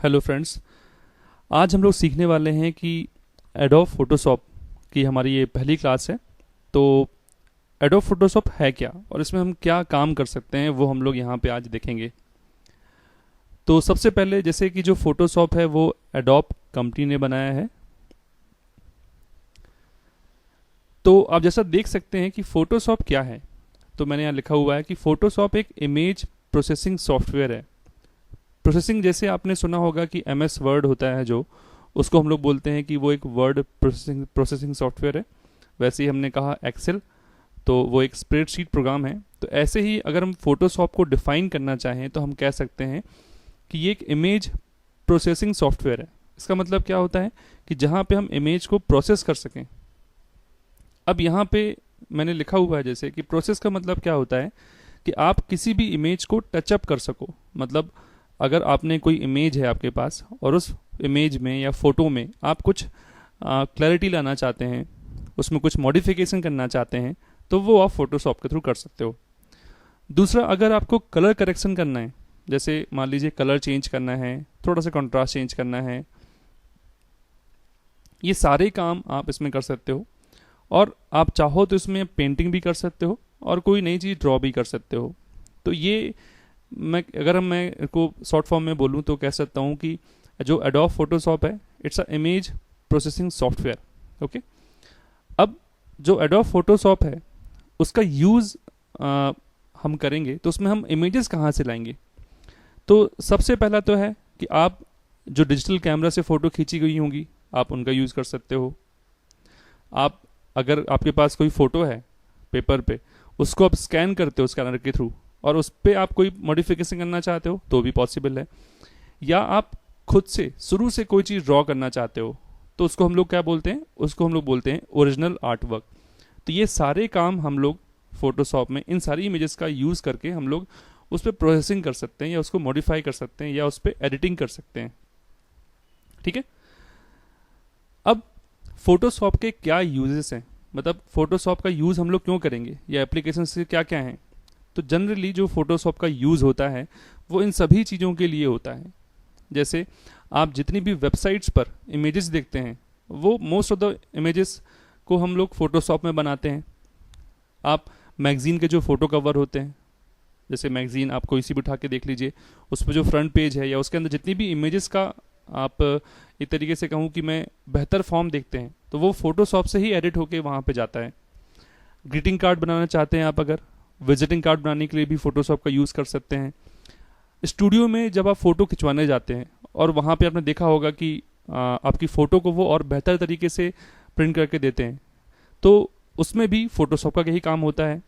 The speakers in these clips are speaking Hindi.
Hello friends. आज हम लोग सीखने वाले हैं कि एडोब फोटोशॉप की हमारी ये पहली क्लास है। तो एडोब फोटोशॉप है क्या और इसमें हम क्या काम कर सकते हैं वो हम लोग यहाँ पे आज देखेंगे। तो सबसे पहले जैसे कि जो फोटोशॉप है वो एडोब कंपनी ने बनाया है। तो आप जैसा देख सकते हैं कि फोटोशॉप क्या है। तो मैंने यहाँ लिखा हुआ है कि फोटोशॉप एक इमेज प्रोसेसिंग सॉफ्टवेयर है। प्रोसेसिंग जैसे आपने सुना होगा कि MS वर्ड होता है जो उसको हम लोग बोलते हैं कि वो एक वर्ड प्रोसेसिंग सॉफ्टवेयर है। वैसे ही हमने कहा एक्सेल तो वो एक स्प्रेडशीट प्रोग्राम है। तो ऐसे ही अगर हम फोटोशॉप को डिफाइन करना चाहें तो हम कह सकते हैं कि ये एक इमेज प्रोसेसिंग सॉफ्टवेयर है। इसका मतलब क्या होता है कि जहाँ पे हम इमेज को प्रोसेस कर सकें। अब यहाँ पे मैंने लिखा हुआ है जैसे कि प्रोसेस का मतलब क्या होता है कि आप किसी भी इमेज को टचअप कर सको। मतलब अगर आपने कोई इमेज है आपके पास और उस इमेज में या फोटो में आप कुछ क्लैरिटी लाना चाहते हैं, उसमें कुछ मॉडिफिकेशन करना चाहते हैं, तो वो आप फोटोशॉप के थ्रू कर सकते हो। दूसरा, अगर आपको कलर करेक्शन करना है, जैसे मान लीजिए कलर चेंज करना है, थोड़ा सा कंट्रास्ट चेंज करना है, ये सारे काम आप इसमें कर सकते हो। और आप चाहो तो इसमें पेंटिंग भी कर सकते हो और कोई नई चीज़ ड्रॉ भी कर सकते हो। तो ये मैं को शॉर्ट फॉर्म में बोलूँ तो कह सकता हूँ कि जो एडोब फोटोशॉप है it's a image processing software. Okay. अब जो एडोब फोटोशॉप है उसका यूज़ हम करेंगे तो उसमें हम इमेजेस कहाँ से लाएंगे। तो सबसे पहला तो है कि आप जो डिजिटल कैमरा से फ़ोटो खींची गई होंगी आप उनका यूज़ कर सकते हो। आप अगर आपके पास कोई फ़ोटो है पेपर पे, उसको आप स्कैन करते हो स्कैनर के थ्रू और उस पर आप कोई मॉडिफिकेशन करना चाहते हो तो भी पॉसिबल है। या आप खुद से शुरू से कोई चीज़ ड्रॉ करना चाहते हो तो उसको हम लोग क्या बोलते हैं, उसको हम लोग बोलते हैं ओरिजिनल आर्ट वर्क। तो ये सारे काम हम लोग फोटोशॉप में इन सारी इमेजेस का यूज़ करके हम लोग उस पर प्रोसेसिंग कर सकते हैं या उसको मॉडिफाई कर सकते हैं या उस पर एडिटिंग कर सकते हैं। ठीक है। अब फोटोशॉप के क्या यूजेस हैं, मतलब फोटोशॉप का यूज़ हम लोग क्यों करेंगे या एप्लीकेशन से क्या क्या हैं। तो जनरली जो फोटोशॉप का यूज़ होता है वो इन सभी चीज़ों के लिए होता है। जैसे आप जितनी भी वेबसाइट्स पर इमेजेस देखते हैं वो मोस्ट ऑफ द इमेजेस को हम लोग फोटोशॉप में बनाते हैं। आप मैगज़ीन के जो फ़ोटो कवर होते हैं, जैसे मैगज़ीन आप कोई सी भी उठा के देख लीजिए, उस पर जो फ्रंट पेज है या उसके अंदर जितनी भी इमेजेस का आप एक तरीके से कहूँ कि मैं बेहतर फॉर्म देखते हैं तो वो फोटोशॉप से ही एडिट होके वहाँ पे जाता है। ग्रीटिंग कार्ड बनाना चाहते हैं आप, अगर विजिटिंग कार्ड बनाने के लिए भी फोटोशॉप का यूज़ कर सकते हैं। स्टूडियो में जब आप फ़ोटो खिंचवाने जाते हैं और वहाँ पे आपने देखा होगा कि आपकी फ़ोटो को वो और बेहतर तरीके से प्रिंट करके देते हैं, तो उसमें भी फोटोशॉप का यही काम होता है।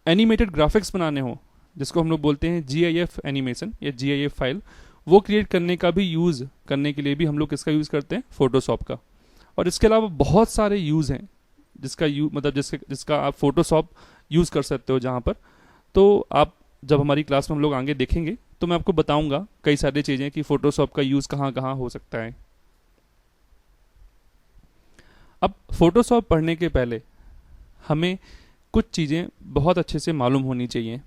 एनिमेटेड ग्राफिक्स बनाने हो, जिसको हम लोग बोलते हैं GIF एनिमेशन या GIF फाइल, वो क्रिएट करने का भी यूज़ करने के लिए भी हम लोग किसका यूज़ करते हैं, फोटोशॉप का। और इसके अलावा बहुत सारे यूज़ हैं जिसका मतलब जिसका आप फोटोशॉप यूज़ कर सकते हो जहाँ पर। तो आप जब हमारी क्लास में हम लोग आगे देखेंगे तो मैं आपको बताऊंगा कई सारी चीज़ें कि फोटोशॉप का यूज़ कहाँ कहाँ हो सकता है। अब फोटोशॉप पढ़ने के पहले हमें कुछ चीज़ें बहुत अच्छे से मालूम होनी चाहिए।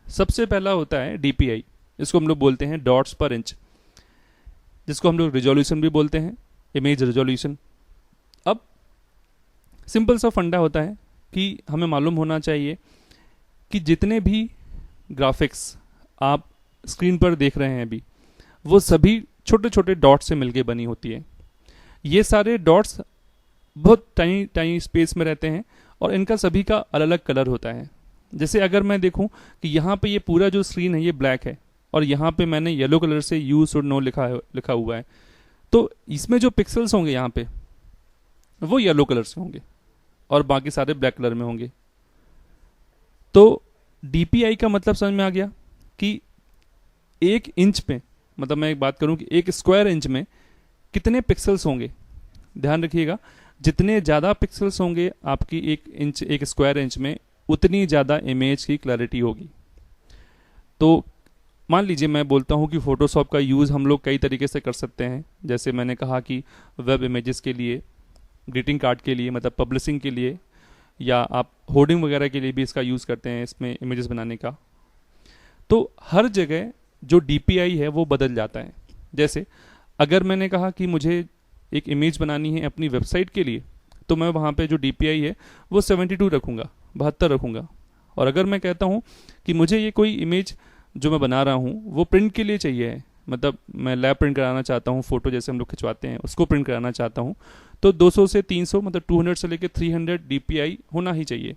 सबसे पहला होता है DPI, इसको हम लोग बोलते हैं डॉट्स पर इंच, जिसको हम लोग रिजोल्यूशन भी बोलते हैं, इमेज रिजोल्यूशन। अब सिंपल सा फंडा होता है कि हमें मालूम होना चाहिए कि जितने भी ग्राफिक्स आप स्क्रीन पर देख रहे हैं अभी, वो सभी छोटे छोटे डॉट्स से मिलके बनी होती है। ये सारे डॉट्स बहुत टाइनी टाइनी स्पेस में रहते हैं और इनका सभी का अलग अलग कलर होता है। जैसे अगर मैं देखूं कि यहाँ पे ये पूरा जो स्क्रीन है ये ब्लैक है और यहाँ पे मैंने येलो कलर से यूज और नो लिखा हुआ है, तो इसमें जो पिक्सल्स होंगे यहाँ पे वो येलो कलर से होंगे और बाकी सारे ब्लैक कलर में होंगे। तो DPI का मतलब समझ में आ गया कि 1 इंच में, मतलब मैं एक बात करूं कि 1 स्क्वायर इंच में कितने पिक्सल्स होंगे। ध्यान रखिएगा, जितने ज़्यादा पिक्सल्स होंगे आपकी 1 स्क्वायर इंच में, उतनी ज़्यादा इमेज की क्लैरिटी होगी। तो मान लीजिए मैं बोलता हूं कि फोटोशॉप का यूज़ हम लोग कई तरीके से कर सकते हैं। जैसे मैंने कहा कि वेब इमेजेस के लिए, ग्रीटिंग कार्ड के लिए मतलब पब्लिशिंग के लिए, या आप होर्डिंग वगैरह के लिए भी इसका यूज़ करते हैं इसमें इमेजेस बनाने का। तो हर जगह जो DPI है वो बदल जाता है। जैसे अगर मैंने कहा कि मुझे एक इमेज बनानी है अपनी वेबसाइट के लिए, तो मैं वहाँ पे जो DPI है वो 72 रखूँगा, 72 रखूँगा। और अगर मैं कहता हूँ कि मुझे ये कोई इमेज जो मैं बना रहा हूँ वो प्रिंट के लिए चाहिए है, मतलब मैं लैब प्रिंट कराना चाहता हूँ, फ़ोटो जैसे हम लोग खिंचवाते हैं उसको प्रिंट कराना चाहता हूँ, तो 200 से 300 मतलब 200 से लेकर 300 DPI होना ही चाहिए।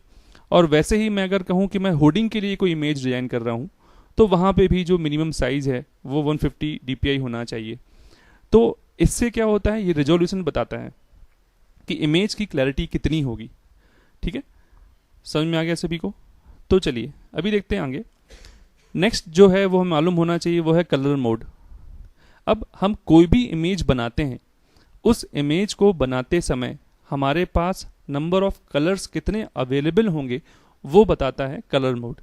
और वैसे ही मैं अगर कहूँ कि मैं होर्डिंग के लिए कोई इमेज डिज़ाइन कर रहा हूँ, तो वहाँ पे भी जो मिनिमम साइज़ है वो 150 DPI होना चाहिए। तो इससे क्या होता है, ये रिजोल्यूशन बताता है कि इमेज की क्लैरिटी कितनी होगी। ठीक है, समझ में आ गया सभी को? तो चलिए अभी देखते हैं आगे। नेक्स्ट जो है वो हमें मालूम होना चाहिए वो है कलर मोड। अब हम कोई भी इमेज बनाते हैं, उस इमेज को बनाते समय हमारे पास नंबर ऑफ कलर्स कितने अवेलेबल होंगे वो बताता है कलर मोड।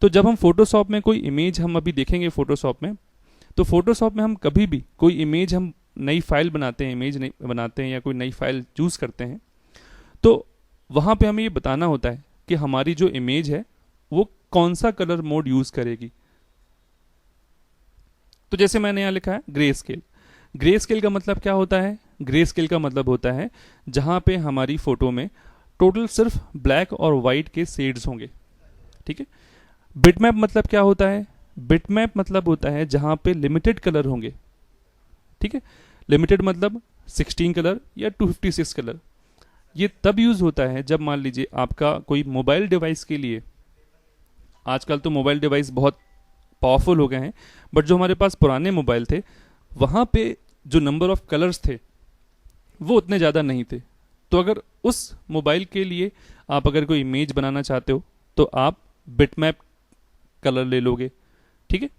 तो जब हम फोटोशॉप में कोई इमेज हम अभी देखेंगे फोटोशॉप में, तो फोटोशॉप में हम कभी भी कोई इमेज हम नई फाइल बनाते हैं, इमेज बनाते हैं या कोई नई फाइल चूज़ करते हैं, तो वहाँ पे हमें ये बताना होता है कि हमारी जो इमेज है वो कौन सा कलर मोड यूज़ करेगी। तो जैसे मैंने यहाँ लिखा है ग्रे स्केल। ग्रे स्केल का मतलब क्या होता है? ग्रे स्केल का मतलब होता है जहाँ पे हमारी फ़ोटो में टोटल सिर्फ ब्लैक और वाइट के शेड्स होंगे। ठीक है। बिटमैप मतलब क्या होता है? बिटमैप मतलब होता है जहाँ पे लिमिटेड कलर होंगे। ठीक है, लिमिटेड मतलब 16 कलर या 256 कलर। ये तब यूज़ होता है जब मान लीजिए आपका कोई मोबाइल डिवाइस के लिए, आजकल तो मोबाइल डिवाइस बहुत पावरफुल हो गए हैं, बट जो हमारे पास पुराने मोबाइल थे वहाँ पे जो नंबर ऑफ कलर्स थे वो उतने ज़्यादा नहीं थे। तो अगर उस मोबाइल के लिए आप अगर कोई इमेज बनाना चाहते हो तो आप बिटमैप कलर ले लोगे। ठीक है।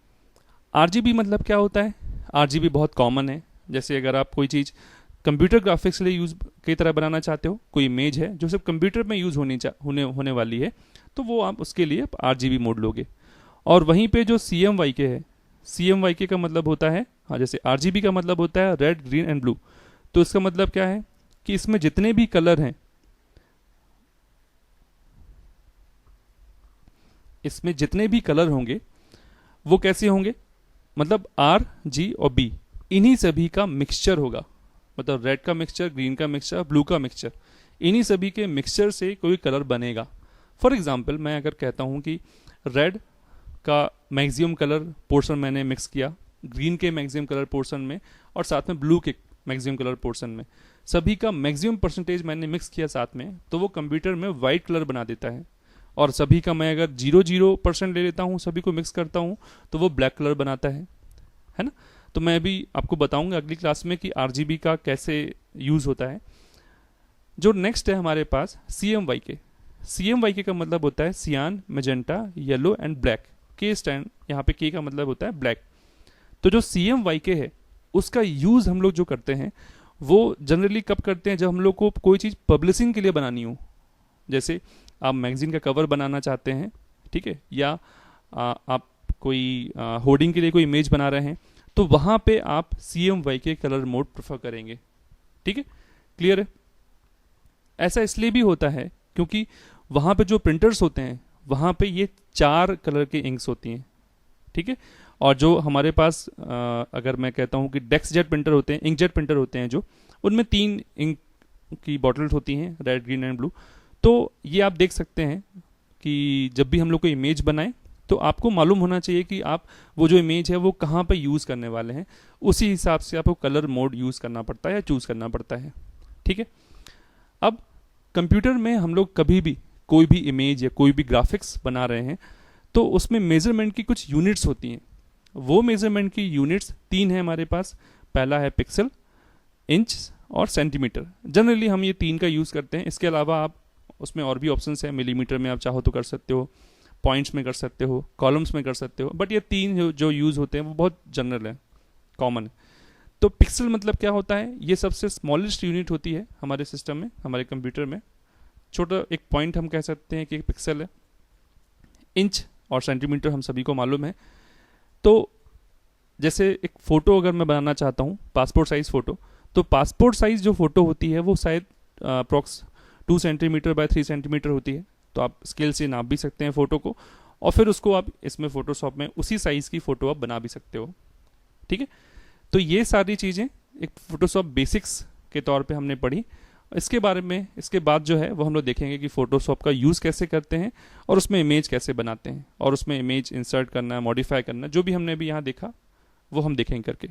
RGB मतलब क्या होता है? RGB बहुत कॉमन है। जैसे अगर आप कोई चीज़ कंप्यूटर ग्राफिक्स लिए यूज़ की तरह बनाना चाहते हो, कोई इमेज है जो सिर्फ कंप्यूटर में यूज़ होने वाली है, तो वो आप उसके लिए RGB मोड लोगे। और वहीं पे जो CMYK है, CMYK का मतलब होता है, हाँ जैसे RGB का मतलब होता है रेड ग्रीन एंड ब्लू, तो इसका मतलब क्या है कि इसमें जितने भी कलर हैं, इसमें जितने भी कलर होंगे वो कैसे होंगे? मतलब R, G और B इन्हीं सभी का मिक्सचर होगा। मतलब रेड का मिक्सचर, ग्रीन का मिक्सचर, ब्लू का मिक्सचर, इन्हीं सभी के मिक्सचर से कोई कलर बनेगा। फॉर एग्जाम्पल मैं अगर कहता हूँ कि रेड का मैक्सिमम कलर पोर्शन मैंने मिक्स किया ग्रीन के मैक्सिमम कलर पोर्शन में और साथ में ब्लू के मैक्सिमम कलर पोर्शन में, सभी का मैक्सिमम परसेंटेज मैंने मिक्स किया साथ में, तो वो कंप्यूटर में वाइट कलर बना देता है। और सभी का मैं अगर 0% ले लेता हूँ, सभी को मिक्स करता हूँ, तो वो ब्लैक कलर बनाता है ना। तो मैं अभी आपको बताऊंगा अगली क्लास में कि RGB का कैसे यूज़ होता है। जो नेक्स्ट है हमारे पास CMYK। CMYK का मतलब होता है सियान, मेजेंटा, येलो एंड ब्लैक। के स्टैंड, यहाँ पे के का मतलब होता है ब्लैक। तो जो CMYK है उसका यूज़ हम लोग जो करते हैं वो जनरली कब करते हैं? जब हम लोग को कोई चीज़ पब्लिशिंग के लिए बनानी हो। जैसे आप मैगजीन का कवर बनाना चाहते हैं, ठीक है, या आप कोई होर्डिंग के लिए कोई इमेज बना रहे हैं, तो वहाँ पे आप CMYK कलर मोड प्रेफर करेंगे। ठीक है, क्लियर है? ऐसा इसलिए भी होता है क्योंकि वहाँ पे जो प्रिंटर्स होते हैं वहाँ पे ये 4 कलर की इंक्स होती हैं। ठीक है, और जो हमारे पास अगर मैं कहता हूँ कि डेस्क जेट प्रिंटर होते हैं, इंक जेट प्रिंटर होते हैं जो, उनमें 3 इंक की बॉटल्स होती हैं, रेड, ग्रीन एंड ब्लू। तो ये आप देख सकते हैं कि जब भी हम लोग कोई इमेज बनाएं तो आपको मालूम होना चाहिए कि आप वो जो इमेज है वो कहाँ पर यूज़ करने वाले हैं, उसी हिसाब से आपको कलर मोड यूज़ करना पड़ता है या चूज़ करना पड़ता है। ठीक है, अब कंप्यूटर में हम लोग कभी भी कोई भी इमेज या कोई भी ग्राफिक्स बना रहे हैं तो उसमें मेजरमेंट की कुछ यूनिट्स होती हैं। वो मेजरमेंट की यूनिट्स 3 हैं हमारे पास। पहला है पिक्सल, इंच और सेंटीमीटर। जनरली हम ये 3 का यूज़ करते हैं। इसके अलावा आप उसमें और भी ऑप्शंस हैं, मिलीमीटर में आप चाहो तो कर सकते हो, पॉइंट्स में कर सकते हो, कॉलम्स में कर सकते हो, बट ये 3 जो यूज़ होते हैं वो बहुत जनरल है, कॉमन है। तो पिक्सल मतलब क्या होता है? ये सबसे स्मॉलेस्ट यूनिट होती है हमारे सिस्टम में, हमारे कंप्यूटर में। छोटा एक पॉइंट हम कह सकते हैं कि एक पिक्सल है। इंच और सेंटीमीटर हम सभी को मालूम है। तो जैसे एक फ़ोटो अगर मैं बनाना चाहता हूँ, पासपोर्ट साइज़ फ़ोटो, तो पासपोर्ट साइज़ जो फ़ोटो होती है वो शायद अप्रॉक्स 2 सेंटीमीटर बाय 3 सेंटीमीटर होती है। तो आप स्केल से नाप भी सकते हैं फ़ोटो को, और फिर उसको आप इसमें फ़ोटोशॉप में उसी साइज़ की फ़ोटो आप बना भी सकते हो। ठीक है, तो ये सारी चीज़ें एक फोटोशॉप बेसिक्स के तौर पे हमने पढ़ी। इसके बारे में इसके बाद जो है वो हम लोग देखेंगे कि फोटोशॉप का यूज़ कैसे करते हैं और उसमें इमेज कैसे बनाते हैं और उसमें इमेज इंसर्ट करना, मॉडिफाई करना, जो भी हमने अभी यहाँ देखा वो हम देखेंगे करके।